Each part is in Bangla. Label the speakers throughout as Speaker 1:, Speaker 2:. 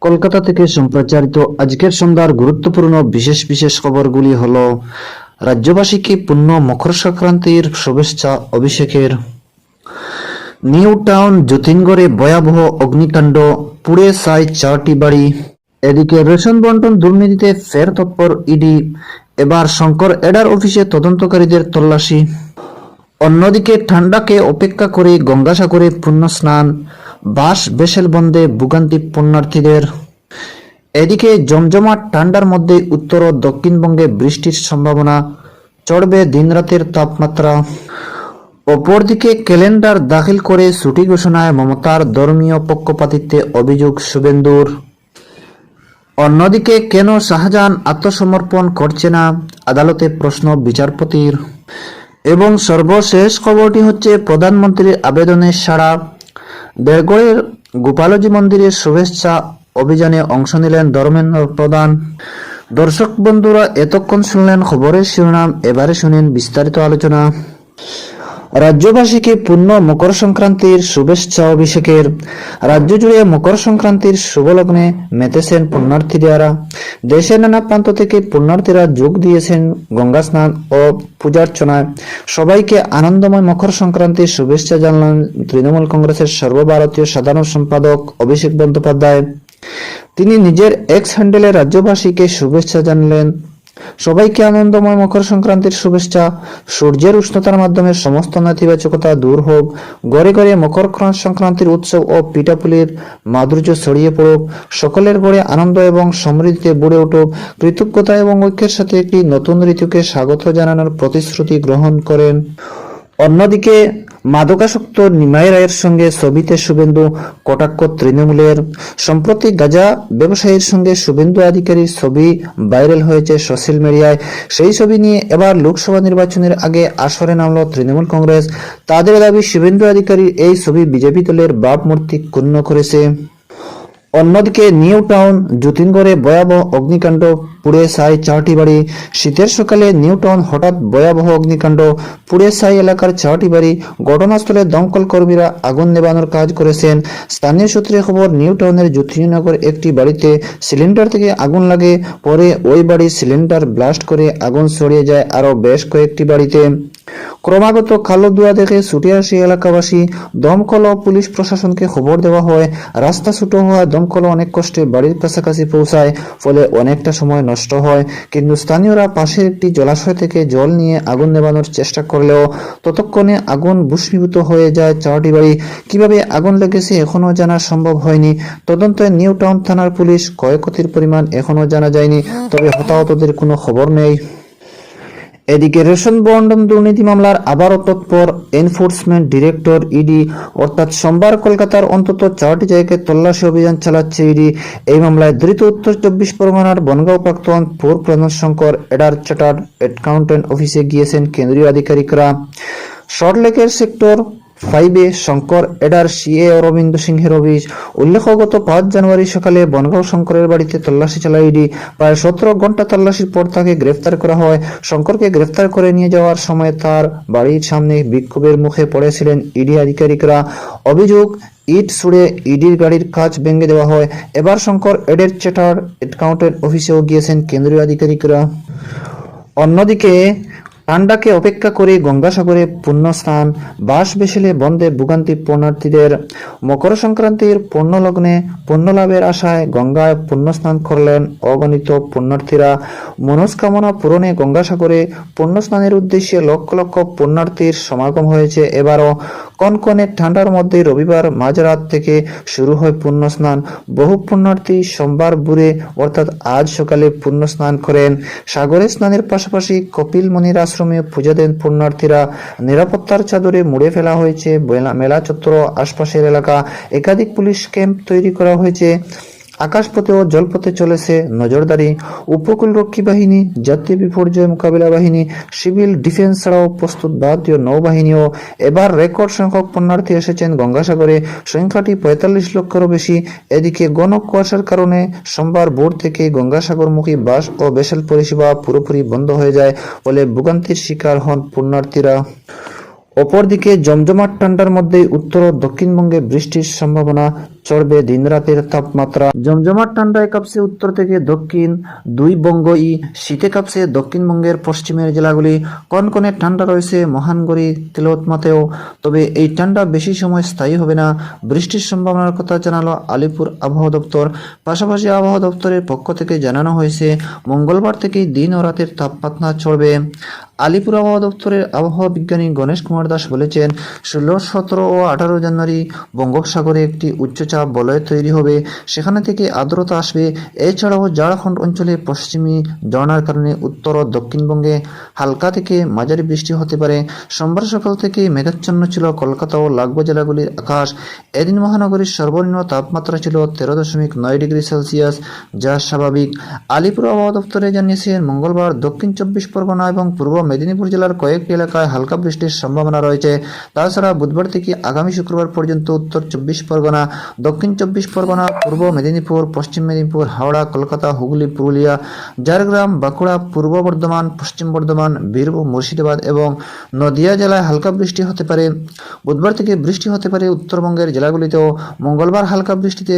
Speaker 1: কলকাতা থেকে সম্প্রচারিত আজকের সন্ধ্যার গুরুত্বপূর্ণ বিশেষ বিশেষ খবরগুলি হল রাজ্যবাসীকে পূর্ণ মকর সংক্রান্তির শুভেচ্ছা অভিষেকের, নিউ টাউন যতীনগড়ে ভয়াবহ অগ্নিকাণ্ড, পুড়ে ছাই 4টি বাড়ি। এদিকে রেশন বন্টন দুর্নীতিতে ফের তৎপর ইডি, এবার শঙ্কর এডার অফিসে তদন্তকারীদের তল্লাশি। অন্যদিকে ঠান্ডাকে উপেক্ষা করে গঙ্গাসাগরে পুণ্য স্নান, বাস বেসেল বন্ধে ভোগান্তি পুণ্যার্থীদের। এদিকে জমজমাট ঠান্ডার মধ্যে উত্তর ও দক্ষিণবঙ্গে বৃষ্টির সম্ভাবনা, চড়বে দিনরাতের তাপমাত্রা। অপরদিকে ক্যালেন্ডার দাখিল করে ছুটি ঘোষণায় মমতার ধর্মীয় পক্ষপাতিত্বে অভিযোগ শুভেন্দুর। অন্যদিকে কেন শাহজাহান আত্মসমর্পণ করছে না, আদালতে প্রশ্ন বিচারপতির। এবং সর্বশেষ খবরটি হচ্ছে প্রধানমন্ত্রীর আবেদনে সাড়া, দেড়গড়ের গোপালজি মন্দিরের শুভেচ্ছা অভিযানে অংশ নিলেন ধর্মেন্দ্র প্রধান। দর্শক বন্ধুরা, এতক্ষণ শুনলেন খবরের শিরোনাম, এবারে শুনেন বিস্তারিত আলোচনা। রাজ্যবাসীকে পূর্ণ মকর সংক্রান্তির শুভেচ্ছা অভিষেকের। রাজ্য জুড়ে মকর সংক্রান্তির শুভলগ্নে মেতেছেন পুণ্যার্থীরা। দেশের নানা প্রান্ত থেকে পুণ্যার্থীরা যোগ দিয়েছেন গঙ্গা স্নান ও পূজার্চনায়। সবাইকে আনন্দময় মকর সংক্রান্তির শুভেচ্ছা জানালেন তৃণমূল কংগ্রেসের সর্বভারতীয় সাধারণ সম্পাদক অভিষেক বন্দ্যোপাধ্যায়। তিনি নিজের এক্স হ্যান্ডেলে রাজ্যবাসীকে শুভেচ্ছা জানালেন। সবাইকে আনন্দময় মকর সংক্রান্তির শুভেচ্ছা। সূর্যের উষ্ণতার মাধ্যমে সমস্ত নেতিবাচকতা দূর হোক, ঘরে ঘরে মকর সংক্রান্তির উৎসব ও পিঠাপুলির মাধুর্য ছড়িয়ে পড়ুক, সকলের ঘরে আনন্দ এবং সমৃদ্ধিতে ভরে উঠুক। কৃতজ্ঞতা এবং ঐক্যের সাথে একটি নতুন ঋতুকে স্বাগত জানানোর প্রতিশ্রুতি গ্রহণ করেন। অন্যদিকে মাদকাসক্ত নিমাই রায়ের সঙ্গে ছবিতে শুভেন্দু কটাক্ষ তৃণমূলের। সম্প্রতি গাঁজা ব্যবসায়ীর সঙ্গে শুভেন্দু অধিকারীর ছবি ভাইরাল হয়েছে সোশ্যাল মিডিয়ায়। সেই ছবি নিয়ে এবার লোকসভা নির্বাচনের আগে আসরে নামল তৃণমূল কংগ্রেস। তাদের দাবি, শুভেন্দু অধিকারীর এই ছবি বিজেপি দলের ভাবমূর্তি ক্ষুণ্ণ করেছে। অন্যদিকে নিউ টাউন যতীনগড়ে ভয়াবহ অগ্নিকাণ্ড, পুড়ে ছাই 4টি বাড়ি। শীতের সকালে নিউ টাউন হঠাৎ ভয়াবহ অগ্নিকাণ্ড, পুড়ে ছাই এলাকার 4টি বাড়ি। ঘটনাস্থলে দমকল কর্মীরা আগুন নেভানোর কাজ করেছেন। স্থানীয় সূত্রে খবর, নিউ টাউনের যতীনগর একটি বাড়িতে সিলিন্ডার থেকে আগুন লাগে। পরে ওই বাড়ির সিলিন্ডার ব্লাস্ট করে আগুন ছড়িয়ে যায় আরো বেশ কয়েকটি বাড়িতে। ক্রমাগত কালো ধোঁয়া দেখে ছুটে আসে এলাকাবাসী। দমকল ও পুলিশ প্রশাসনকে খবর দেওয়া হয়। রাস্তা ছোট হওয়া দমকল অনেক কষ্টে বাড়ির কাছাকাছি পৌঁছায়, ফলে অনেকটা সময় নষ্ট হয়। কিন্তু স্থানীয়রা পাশের একটি জলাশয় থেকে জল নিয়ে আগুন নেভানোর চেষ্টা করলেও ততক্ষণে আগুন ভস্মীভূত হয়ে যায় 4টি বাড়ি। কিভাবে আগুন লেগেছে এখনো জানা সম্ভব হয়নি। তদন্তে নিউ টাউন থানার পুলিশ, ক্ষয়ক্ষতির পরিমাণ এখনো জানা যায়নি, তবে হতাহতদের কোনো খবর নেই। এদিকে রেশন বন্টন দুর্নীতি মামলার আবারও তৎপর এনফোর্সমেন্ট ডিরেক্টর ইডি, অর্থাৎ সোমবার কলকাতার অন্তত 4টি জায়গায় তল্লাশি অভিযান চালাচ্ছে ইডি। এই মামলায় ধৃত উত্তর 24 পরগনার বনগাঁও প্রাক্তন পুর প্রধান শঙ্কর এডার চার্টার্ড অ্যাকাউন্ট্যান্ট অফিসে গিয়েছেন কেন্দ্রীয় আধিকারিকরা। সল্টলেকের সেক্টর 5-এ শঙ্কর এডার সিএ অরবিন্দ সিংহের অফিস। উল্লেখ্য, গত 5 জানুয়ারি সকালে বনগাঁও শঙ্করের বাড়িতে তল্লাশি চালায় ইডি। প্রায় 17 ঘন্টা তল্লাশির পর তাকে গ্রেফতার করা হয়। শঙ্করকে গ্রেফতার করে নিয়ে যাওয়ার সময় তার বাড়ির সামনে বিক্ষোভের মুখে পড়েছিলেন ইডি আধিকারিকরা। অভিযোগ, ইট ছুড়ে ইডির গাড়ির কাঁচ ভেঙে দেওয়া হয়। এবার শঙ্কর এডের চার্টার্ড অ্যাকাউন্ট্যান্ট অফিসেও গিয়েছেন কেন্দ্রীয় আধিকারিকরা। অন্যদিকে ঠান্ডাকে উপেক্ষা করে গঙ্গাসাগরে পুণ্য স্নান, বাস বেসেলে বন্ধে ভোগান্তি পুণ্যার্থীদের। মকর সংক্রান্তির পুণ্যলগ্নে পুণ্যলাভের আশায় গঙ্গায় পুণ্য স্নান করলেন অগণিত পুণ্যার্থীরা। মনস্কামনা পূরণে গঙ্গাসাগরে পুণ্য স্নানের উদ্দেশ্যে লক্ষ লক্ষ পুণ্যার্থীর সমাগম হয়েছে। এবারও কনকনে ঠান্ডার মধ্যে রবিবার মাঝরাত থেকে শুরু হয় পুণ্য স্নান। বহু পুণ্যার্থী সোমবার ভোরে অর্থাৎ আজ সকালে পুণ্য স্নান করেন। সাগরে স্নানের পাশাপাশি কপিল মুনির আশ্রমে পূজা দেন পুণ্যার্থীরা। নিরাপত্তার চাদরে মুড়ে ফেলা হয়েছে মেলা চত্বর আশপাশের এলাকা। একাধিক পুলিশ ক্যাম্প তৈরি করা হয়েছে। আকাশপথে ও জলপথে চলেছে নজরদারি। উপকূলরক্ষী বাহিনী, জাতীয় বিপর্যয় মোকাবিলা বাহিনী, সিভিল ডিফেন্স ছাড়াও প্রস্তুত ভারতীয় নৌবাহিনীও। এবার রেকর্ড সংখ্যক পুণ্যার্থী এসেছেন গঙ্গাসাগরে, সংখ্যাটি 45 লক্ষেরও বেশি। এদিকে ঘন কুয়াশার কারণে সোমবার ভোর থেকে গঙ্গাসাগরমুখী বাস ও ভেসেল পরিষেবা পুরোপুরি বন্ধ হয়ে যায়, ফলে ভোগান্তির শিকার হন পুণ্যার্থীরা। অপরদিকে জমজমাট ঠান্ডার মধ্যে উত্তর ও দক্ষিণবঙ্গে বৃষ্টির সম্ভাবনা, চড়বে দিনরাতের তাপমাত্রা। জমজমাট ঠান্ডায় কাঁপছে উত্তর থেকে দক্ষিণ দুই বঙ্গই, শীতে কাঁপছে দক্ষিণবঙ্গের পশ্চিমের জেলাগুলি। কনকনে ঠান্ডা রয়েছে মহানগরী তিলোত্তমাতেও, তবে এই ঠান্ডা বেশি সময় স্থায়ী হবে না। বৃষ্টির সম্ভাবনার কথা জানালো আলিপুর আবহাওয়া দপ্তর। পাশাপাশি আবহাওয়া দপ্তরের পক্ষ থেকে জানানো হয়েছে মঙ্গলবার থেকেই দিন ও রাতের তাপমাত্রা চড়বে। আলিপুর আবহাওয়া দপ্তরের আবহাওয়া বিজ্ঞানী গণেশ কুমার দাস বলেছেন, 16, 17 ও 18 জানুয়ারি বঙ্গোপসাগরে একটি উচ্চচাপ বলয় তৈরি হবে, সেখানে থেকে আর্দ্রতা আসবে। এছাড়াও ঝাড়খণ্ড অঞ্চলে পশ্চিমী ঝর্ণার কারণে উত্তর ও দক্ষিণবঙ্গে হালকা থেকে মাঝারি বৃষ্টি হতে পারে। সোমবার সকাল থেকে মেঘাচ্ছন্ন ছিল কলকাতা ও লাগোয়া জেলাগুলির আকাশ। এদিন মহানগরীর সর্বনিম্ন তাপমাত্রা ছিল 13.9 ডিগ্রি সেলসিয়াস, যা স্বাভাবিক। আলিপুর আবহাওয়া দপ্তরে জানিয়েছেন, মঙ্গলবার দক্ষিণ 24 পরগনা এবং পূর্ব মেদিনীপুর জেলার কয়েকটি এলাকায় হালকা বৃষ্টির সম্ভাবনা রয়েছে। তাছাড়া বুধবার থেকে আগামী শুক্রবার পর্যন্ত উত্তর 24 পরগনা, দক্ষিণ 24 পরগনা, পূর্ব মেদিনীপুর, পশ্চিম মেদিনীপুর, হাওড়া, কলকাতা, হুগলি, পুরুলিয়া, ঝাড়গ্রাম, বাঁকুড়া, পূর্ব বর্ধমান, পশ্চিম বর্ধমান, বীরভূম, মুর্শিদাবাদ এবং নদিয়া জেলায় হালকা বৃষ্টি হতে পারে। বুধবার থেকে বৃষ্টি হতে পারে উত্তরবঙ্গের জেলাগুলিতেও। মঙ্গলবার হালকা বৃষ্টিতে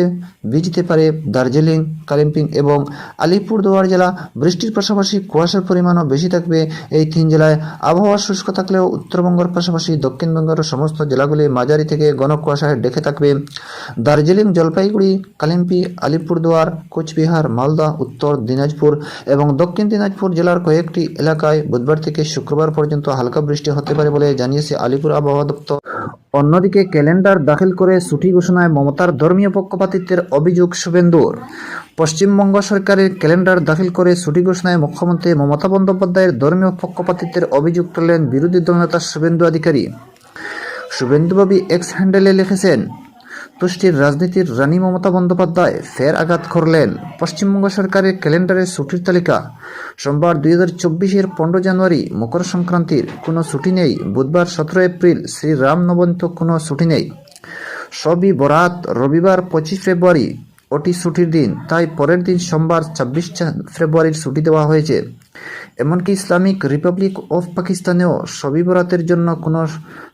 Speaker 1: ভিজতে পারে দার্জিলিং, কালিম্পং এবং আলিপুরদুয়ার জেলা। বৃষ্টির পাশাপাশি কুয়াশার পরিমাণও বেশি থাকবে এই 3 জেলায়। আবহাওয়া শুষ্ক থাকলেও উত্তরবঙ্গের পাশাপাশি দক্ষিণবঙ্গের সমস্ত জেলাগুলি মাঝারি থেকে ঘন কুয়াশায় ঢেকে থাকবে। দার্জিলিং, জলপাইগুড়ি, কালিম্পং, আলিপুরদুয়ার, কোচবিহার, মালদা, উত্তর দিনাজপুর এবং দক্ষিণ দিনাজপুর জেলার কয়েকটি এলাকায় বুধবার থেকে শুক্রবার পর্যন্ত হালকা বৃষ্টি হতে পারে বলে জানিয়েছে আলিপুর আবহাওয়া দপ্তর। অন্যদিকে ক্যালেন্ডার দাখিল করে ছুটি ঘোষণায় মমতার ধর্মীয় পক্ষপাতিত্বের অভিযোগ শুভেন্দুর। পশ্চিমবঙ্গ সরকারের ক্যালেন্ডার দাখিল করে ছুটি ঘোষণায় মুখ্যমন্ত্রী মমতা বন্দ্যোপাধ্যায়ের ধর্মীয় পক্ষপাতিত্বের অভিযোগ তুললেন বিরোধী দলনেতা শুভেন্দু অধিকারী। শুভেন্দুবাবু এক্স হ্যান্ডেলে লিখেছেন, তুষ্টির রাজনীতির রানী মমতা বন্দ্যোপাধ্যায় ফের আঘাত করলেন। পশ্চিমবঙ্গ সরকারের ক্যালেন্ডারের ছুটির তালিকা। সোমবার 2024-এর 15 জানুয়ারি মকর সংক্রান্তির কোনো ছুটি নেই। বুধবার 17 এপ্রিল শ্রীরাম নবমীতে কোনো ছুটি নেই। সবই বরাত। রবিবার 25 ফেব্রুয়ারি ওটি ছুটির দিন, তাই পরের দিন সোমবার 26 ফেব্রুয়ারির ছুটি দেওয়া হয়েছে। এমনকি ইসলামিক রিপাবলিক অফ পাকিস্তানেও শবে বরাতের জন্য কোনো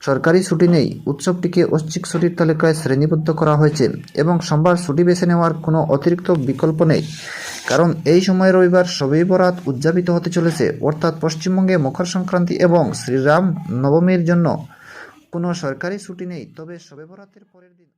Speaker 1: সরকারি ছুটি নেই। উৎসবটিকে ঐচ্ছিক ছুটির তালিকায় শ্রেণীবদ্ধ করা হয়েছে এবং সোমবার ছুটি বেছে নেওয়ার কোনো অতিরিক্ত বিকল্প নেই, কারণ এই সময় রবিবার শবে বরাত উদযাপিত হতে চলেছে। অর্থাৎ পশ্চিমবঙ্গে মকর সংক্রান্তি এবং শ্রীরাম নবমীর জন্য কোনো সরকারি ছুটি নেই, তবে শবে বরাতের পরের দিন